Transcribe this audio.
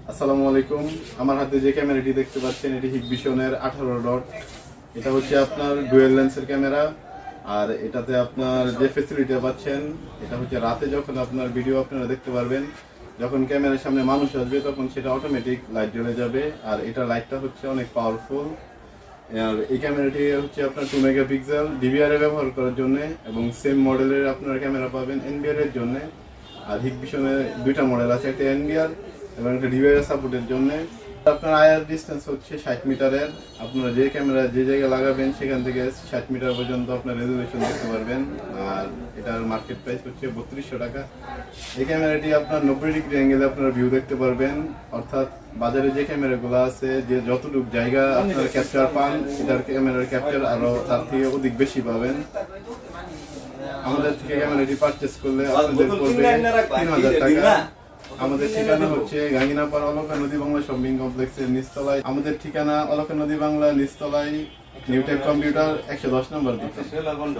আসসালামু আলাইকুম। আমার হাতে যে ক্যামেরাটি দেখতে পাচ্ছেন এটি হিকভিশনের 18 ডট। এটা হচ্ছে আপনার ডুয়েল লেন্সের ক্যামেরা। আর এটাতে আপনার যে ফেসিলিটি পাচ্ছেন এটা হচ্ছে রাতে যখন আপনার ভিডিও আপনারা দেখতে পারবেন, যখন ক্যামেরার সামনে মানুষ আসবে তখন সেটা অটোমেটিক লাইট জ্বলে যাবে। আর এটা লাইটটা হচ্ছে অনেক পাওয়ারফুল। আর এই ক্যামেরাটি হচ্ছে আপনার 2 মেগাপিক্সেল ডিভিআর এ ব্যবহার করার জন্য, এবং সেম মডেলের আপনার ক্যামেরা পাবেন এনবিআর এর জন্য। আর হিকভিশনের দুইটা মডেল আছে, একটা এনবিআর এবং একটা ডিভিআর সাপোর্টের জন্য। আপনার আয়ার ডিস্টেন্স হচ্ছে 60 মিটারের। আপনারা যে ক্যামেরা যে জায়গায় লাগাবেন সেখান থেকে 60 মিটার পর্যন্ত আপনার রেজুলেশন দেখতে পারবেন। আর এটার মার্কেট প্রাইস হচ্ছে 3200 টাকা। এই ক্যামেরাটি আপনার 90 ডিগ্রি অ্যাঙ্গেলে আপনারা ভিউ দেখতে পারবেন, অর্থাৎ বাজারে যে ক্যামেরাগুলো আছে যে যতটুকু জায়গা আপনারা ক্যাপচার পান, এটার ক্যামেরার ক্যাপচার আরো তার থেকে অধিক বেশি পাবেন। আমাদের থেকে ক্যামেরাটি পারচেস করলে আপনাদের পড়বে 3000 টাকা। আমাদের ঠিকানা হচ্ছে গাঙ্গিনাপাড়া অলকা নদী বাংলা শপিং কমপ্লেক্সের নিচতলায়। আমাদের ঠিকানা অলকা নদী বাংলা নিচতলায়, নিউটেক কম্পিউটার 110 নম্বর দোকান।